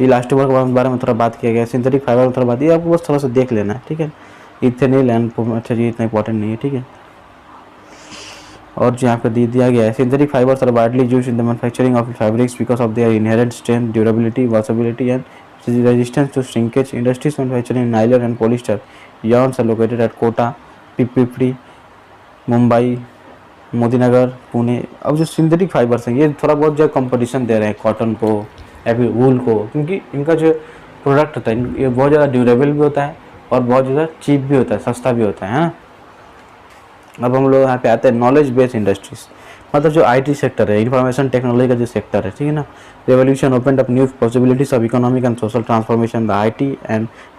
इलास्टोमर के बारे में थोड़ा बात किया गया है, सिंथेटिक फाइबर में थोड़ा बात, ये आपको बस थोड़ा सा देख लेना है, ठीक है। इथेनिल एंड अच्छा जी इतना इंपॉर्टेंट नहीं है, ठीक है। और जो यहाँ पे दिया गया है, synthetic fibres are widely used in the manufacturing of fabrics because of their inherent strength, durability, washability and resistance to shrinkage. Industries manufacturing nylon and polyester yarns are located at Kota, Pimpri, Mumbai, Modinagar, Pune. अब जो सिंथेटिक फाइबर्स हैं ये थोड़ा बहुत जो competition दे रहे हैं cotton को या फिर वूल को, क्योंकि इनका जो प्रोडक्ट होता है ये बहुत ज़्यादा ड्यूरेबल भी होता है और बहुत ज़्यादा चीप भी होता है, सस्ता भी होता है ना. अब हम लोग यहाँ पे आते हैं नॉलेज बेस्ड इंडस्ट्रीज, मतलब जो आईटी सेक्टर है, इंफॉर्मेशन टेक्नोलॉजी का जो सेक्टर है, ठीक है ना. Revolution opened up new possibilities of economic and social transformation. The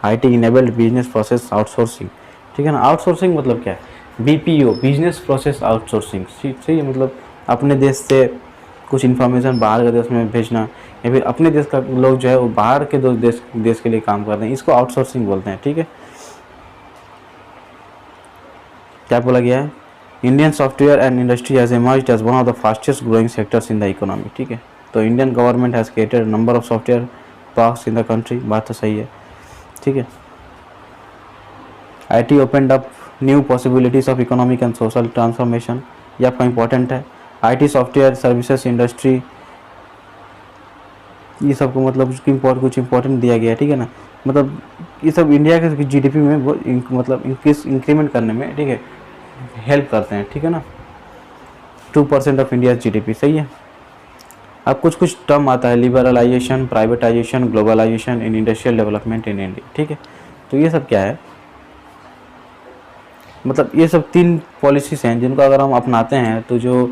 IT enabled business process outsourcing, ठीक है ना. आउटसोर्सिंग मतलब क्या है? बीपीओ, बिजनेस प्रोसेस आउटसोर्सिंग, सही है. मतलब अपने देश से कुछ इन्फॉर्मेशन बाहर के देश में भेजना या फिर अपने देश का लोग जो है वो बाहर के देश के लिए काम करते हैं, इसको आउटसोर्सिंग बोलते हैं, ठीक है. क्या बोला गया है? Indian software and industry has emerged as one of the fastest growing sectors in the economy, ठीक है. तो Indian government has created number of software parks in the country, बात तो सही है, ठीक है. IT opened up new possibilities of economic and social transformation, ये आपका इंपॉर्टेंट है. IT सॉफ्टवेयर सर्विसेज इंडस्ट्री, ये सबको मतलब कुछ इंपॉर्टेंट दिया गया है, ठीक है ना. मतलब ये सब इंडिया के जीडीपी में वो मतलब इंक्रीमेंट करने में, ठीक है, हेल्प करते हैं, ठीक है ना. 2% ऑफ इंडिया जीडीपी, सही है. अब कुछ टर्म आता है, liberalisation, privatisation, globalisation in industrial development in India, ठीक है. तो ये सब क्या है? मतलब ये सब 3 पॉलिसीज़ हैं जिनको अगर हम अपनाते हैं तो जो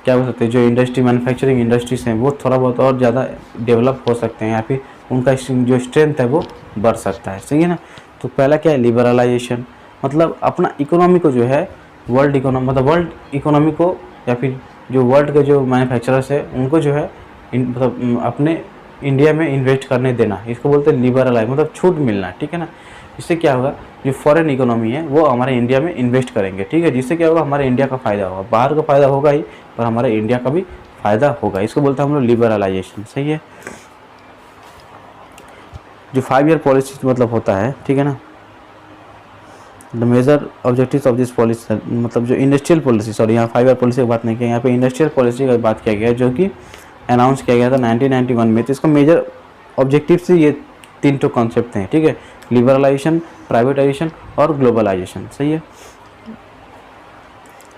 क्या हो सकते हैं, जो इंडस्ट्री मैन्युफैक्चरिंग इंडस्ट्रीज हैं वो थोड़ा बहुत और ज़्यादा डेवलप हो सकते हैं या फिर उनका जो स्ट्रेंथ है वो बढ़ सकता है, सही है ना. तो पहला क्या है? लिबरलाइजेशन, मतलब अपना इकोनॉमी को जो है वर्ल्ड इकोनॉमी को या फिर जो वर्ल्ड के जो मैन्युफैक्चरर्स है उनको जो है मतलब अपने इंडिया में इन्वेस्ट करने देना, इसको बोलते हैं लिबरलाइज, मतलब छूट मिलना, ठीक है ना. इससे क्या होगा? जो फॉरेन इकोनॉमी है वो हमारे इंडिया में इन्वेस्ट करेंगे, ठीक है. जिससे क्या होगा? हमारे इंडिया का फ़ायदा होगा, बाहर का फ़ायदा होगा ही पर हमारे इंडिया का भी फ़ायदा होगा. इसको बोलते हैं हम लोग लिबरलाइजेशन, सही है. जो 5 ईयर पॉलिसी मतलब होता है, ठीक है ना. The major objectives of this policy, मतलब जो इंडस्ट्रियल पॉलिसी, सॉरी यहाँ 5 ईयर पॉलिसी की बात नहीं किया, यहाँ पे इंडस्ट्रियल पॉलिसी की बात किया गया है जो कि अनाउंस किया गया था 1991 में. तो इसका मेजर ऑब्जेक्टिव से ये 3 तो कॉन्सेप्ट हैं, ठीक है. लिबरलाइजेशन, प्राइवेटाइजेशन और ग्लोबलाइजेशन, सही है.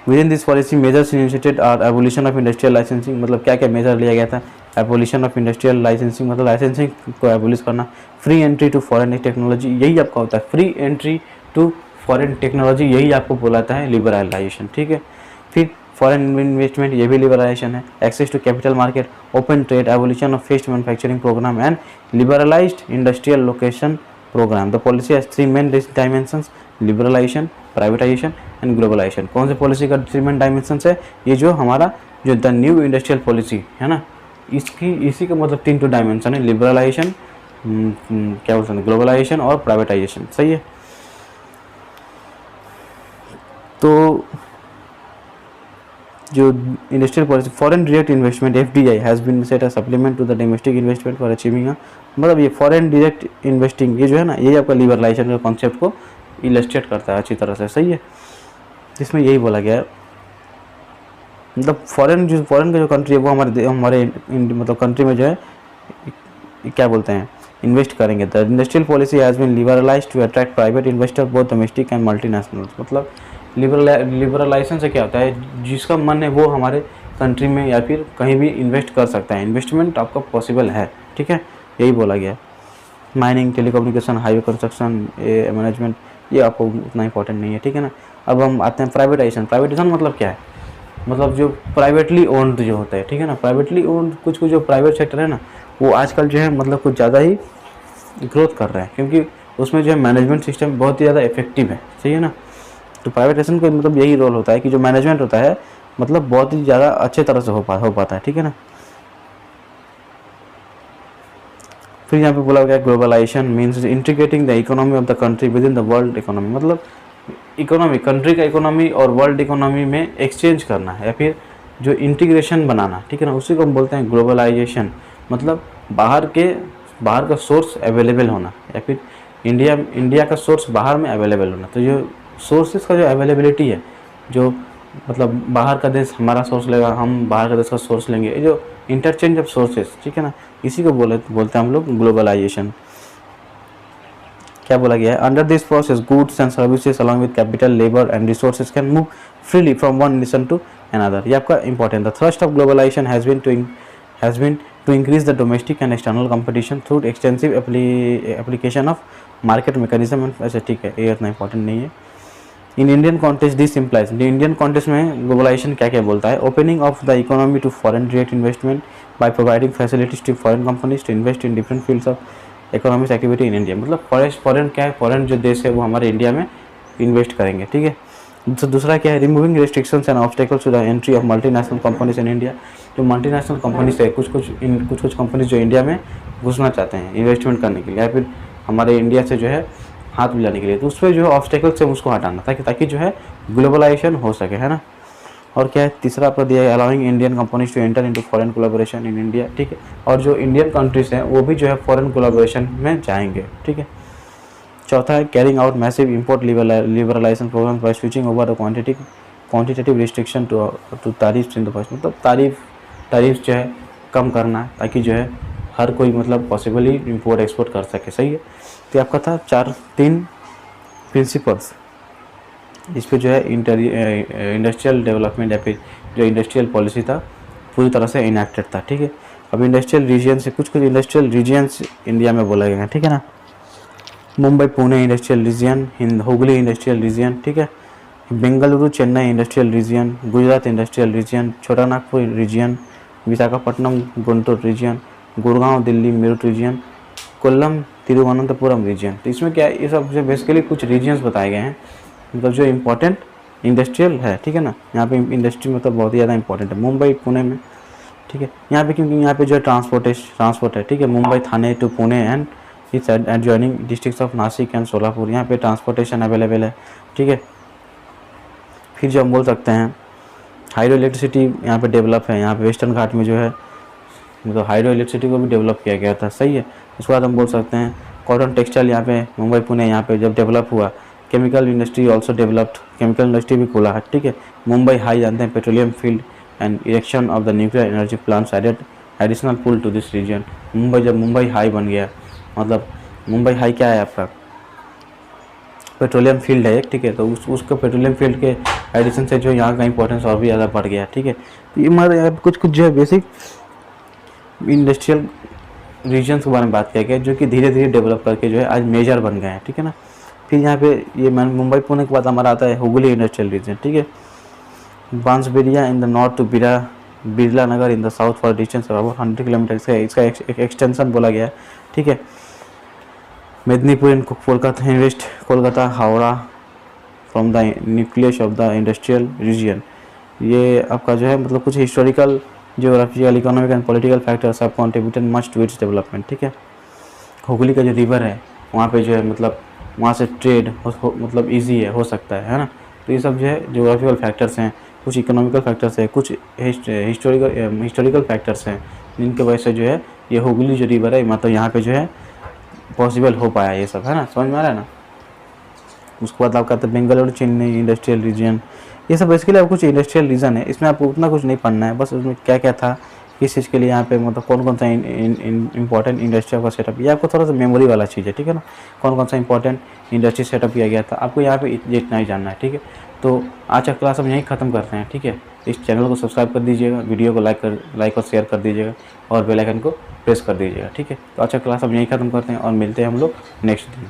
Within this policy measures initiated are abolition of industrial licensing, मतलब क्या क्या मेजर लिया गया था? एबोलिशन ऑफ इंडस्ट्रियल लाइसेंसिंग, मतलब लाइसेंसिंग को एबोलिश करना. Free entry to foreign technology, यही आपका होता है, free entry to foreign technology, यही आपको बोलाता है लिबरलाइजेशन, ठीक है. फिर फॉरेन इन्वेस्टमेंट, ये भी लिबरलाइजेशन है. Access to capital market, open trade, abolition of fixed manufacturing programme and liberalised industrial location programme. The policy has 3 main dimensions, liberalisation, privatisation and globalisation. कौन से पॉलिसी का 3 मेन डायमेंशंस है? ये जो हमारा जो द न्यू इंडस्ट्रियल पॉलिसी है ना, इसी का मतलब 3 डायमेंशन है, लिबरलाइजेशन, क्या बोलते हैं, ग्लोबलाइजेशन और प्राइवेटाइजेशन, सही है. तो जो industrial policy, foreign direct investment FDI has been set a supplement to the domestic investment for achieving a, मतलब ये फॉरेन डायरेक्ट इन्वेस्टिंग, ये जो है ना, ये आपका लिबरलाइजेशन के कॉन्सेप्ट को इलस्ट्रेट करता है अच्छी तरह से, सही है. इसमें यही बोला गया है, मतलब फॉरेन का जो कंट्री है वो हमारे मतलब कंट्री में जो है क्या बोलते हैं, इन्वेस्ट करेंगे. The industrial policy has been liberalised to attract private investor both domestic and multinationals. मतलब लिबरलाइजेशन से क्या होता है? जिसका मन है वो हमारे कंट्री में या फिर कहीं भी इन्वेस्ट कर सकता है, इन्वेस्टमेंट आपका पॉसिबल है, ठीक है, यही बोला गया. Mining, telecommunication, highway construction, management, ये आपको उतना इंपॉर्टेंट नहीं है, ठीक है ना. अब हम आते हैं प्राइवेटाइजेशन मतलब क्या है? मतलब जो प्राइवेटली ओन्ड जो होता है, ठीक है ना, प्राइवेटली ओन्ड कुछ जो प्राइवेट सेक्टर है ना वो आजकल जो है मतलब कुछ ज़्यादा ही ग्रोथ कर रहा है, क्योंकि उसमें जो है मैनेजमेंट सिस्टम बहुत ही ज़्यादा इफेक्टिव है, सही है ना. तो प्राइवेटाइजेशन का मतलब यही रोल होता है कि जो मैनेजमेंट होता है मतलब बहुत ही ज़्यादा अच्छे तरह से हो पाता है, ठीक है ना. फिर यहाँ पे बोला गया globalisation means integrating the economy of the country within the world economy, मतलब इकोनॉमी, कंट्री का इकोनॉमी और वर्ल्ड इकोनॉमी में एक्सचेंज करना है या फिर जो इंटीग्रेशन बनाना, ठीक है ना, उसी को हम बोलते हैं ग्लोबलाइजेशन. मतलब बाहर का सोर्स अवेलेबल होना या फिर इंडिया का सोर्स बाहर में अवेलेबल होना. तो जो सोर्सेज का जो अवेलेबिलिटी है, जो मतलब बाहर का देश हमारा सोर्स लेगा, हम बाहर का देश का सोर्स लेंगे, ये जो इंटरचेंज ऑफ सोर्सेस, ठीक है ना, इसी को बोलते हैं हम लोग ग्लोबलाइजेशन। क्या बोला गया है, under this process goods and services along with capital labour and resources can move freely from one nation to another. ये आपका इंपॉर्टेंट था। Thrust of globalisation has been to increase the domestic and external competition through extensive application of market mechanism. ऐसे ठीक है, ये इतना important नहीं है। In Indian context this implies, Indian context में ग्लोबलाइजेशन क्या क्या बोलता है, opening of the economy to foreign direct investment by providing facilities to foreign companies to invest in different fields of economic activity in India. मतलब foreign क्या है, foreign जो देश है वो हमारे इंडिया में इन्वेस्ट करेंगे, ठीक है। तो दूसरा क्या है, removing restrictions and obstacles to the entry of multinational companies in India. जो मल्टीनेशनल कंपनीज है, कुछ कंपनीज जो इंडिया में घुसना चाहते हैं इन्वेस्टमेंट करने के लिए या फिर हमारे इंडिया से जो है हाथ मिलाने के लिए, तो उस पर जो है ऑब्स्टेकल्स है उसको हटाना ताकि जो है ग्लोबलाइजेशन हो सके, है ना। और क्या है, तीसरा आपका दिया है allowing Indian companies to enter into foreign collaboration in India, ठीक है। और जो इंडियन कंट्रीज हैं वो भी जो है फॉरेन कोलैबोरेशन में जाएंगे, ठीक है। चौथा है carrying out massive import liberalisation programme by switching over the quantitative restriction to tariff in the first. मतलब तारीफ जो है कम करना ताकि जो है हर कोई मतलब पॉसिबली इंपोर्ट एक्सपोर्ट कर सके, सही है। तो आपका था 3 प्रिंसिपल्स। इस पे जो है इंडस्ट्रियल डेवलपमेंट या फिर जो इंडस्ट्रियल पॉलिसी था पूरी तरह से इनएक्टेड था, ठीक है। अब इंडस्ट्रियल रीजन से कुछ इंडस्ट्रियल रीजन्स इंडिया में बोला गया है, ठीक है ना। Mumbai Pune industrial region, Hugli industrial region, ठीक है। Bengaluru Chennai industrial region, Gujarat industrial region, Chota Nagpur region, Visakhapatnam Guntur region, Gurgaon Delhi Meerut region, Kollam Thiruvananthapuram region. तो इसमें क्या है, ये सब जो बेसिकली कुछ रीजन्स बताए गए हैं, मतलब जो इम्पोर्टेंट इंडस्ट्रियल है, ठीक है ना। यहाँ पे इंडस्ट्री मतलब बहुत ही ज़्यादा इंपॉर्टेंट है मुंबई पुणे में, ठीक है। यहाँ पे क्योंकि यहाँ पे जो है ट्रांसपोर्ट है, ठीक है। Mumbai Thane to Pune and its adjoining districts of Nashik and Solapur, यहाँ पे ट्रांसपोर्टेशन अवेलेबल है, ठीक है। फिर जो हम बोल सकते हैं हाइड्रो इलेक्ट्रिसिटी यहाँ पे डेवलप है, यहाँ पे वेस्टर्न घाट में जो है मतलब हाइड्रो इलेक्ट्रिसिटी को भी डेवलप किया गया था, सही है। उसके बाद हम बोल सकते हैं कॉटन टेक्सटाइल यहाँ पे मुंबई पुणे यहाँ पे जब डेवलप हुआ, chemical industry also developed, chemical industry भी खुला है, ठीक है। मुंबई हाई जानते हैं, petroleum field and erection of the nuclear energy plants added additional pull to this region. जब मुंबई हाई बन गया, मतलब मुंबई हाई क्या है आपका, पेट्रोलियम फील्ड है एक, ठीक है। तो उसको पेट्रोलियम फील्ड के एडिशन से जो यहाँ का इंपॉर्टेंस और भी ज़्यादा बढ़ गया, ठीक है। तो ये हमारे यहाँ कुछ जो है बेसिक इंडस्ट्रियल रीजन्स के बारे में बात किया गया जो कि धीरे धीरे डेवलप करके जो है आज मेजर बन गए हैं, ठीक है ना। फिर यहाँ पे ये मुंबई पुणे के बाद हमारा आता है हुगली इंडस्ट्रियल रीजन, ठीक है। Bansberia in the north to Birla Nagar in the south for distance about 100 kilometre, इसका एक्सटेंशन बोला गया है, ठीक है। Medinipur in Kolkata Howrah from the nucleus of the industrial region. ये आपका जो है मतलब कुछ historical geographical economic and political factors have contributed much to its development, ठीक है। हुगली का जो रिवर है वहाँ पे जो है मतलब वहाँ से ट्रेड मतलब इजी है, हो सकता है ना। तो ये सब जो है जियोग्राफिकल फैक्टर्स हैं, कुछ इकोनॉमिकल फैक्टर्स हैं, कुछ हिस्टोरिकल फैक्टर्स हैं जिनके वजह से जो है ये हुगली जो रिवर है मतलब यहाँ पे जो है पॉसिबल हो पाया ये सब, है ना। समझ में आ रहा है ना। उसके बाद आपका आता है बेंगलुरु चेन्नई इंडस्ट्रियल रीजन। ये सब बेसिकली आप कुछ इंडस्ट्रियल रीजन है, इसमें आपको उतना कुछ नहीं पढ़ना है, बस उसमें क्या क्या था किस चीज़ के लिए यहाँ पे मतलब कौन कौन सा इंपॉर्टेंट इंडस्ट्री का सेटअप, ये आपको थोड़ा सा मेमोरी वाला चीज़ है, ठीक है ना। कौन कौन सा इंपॉर्टेंट इंडस्ट्री सेटअप किया गया था आपको यहाँ पे इतना ही जानना है, ठीक है। तो आज का क्लास हम यहीं ख़त्म करते हैं, ठीक है। इस चैनल को सब्सक्राइब कर दीजिएगा, वीडियो को लाइक और शेयर कर दीजिएगा और बेल आइकन को प्रेस कर दीजिएगा, ठीक है। तो आज का क्लास हम यहीं ख़त्म करते हैं और मिलते हैं हम लोग नेक्स्ट दिन।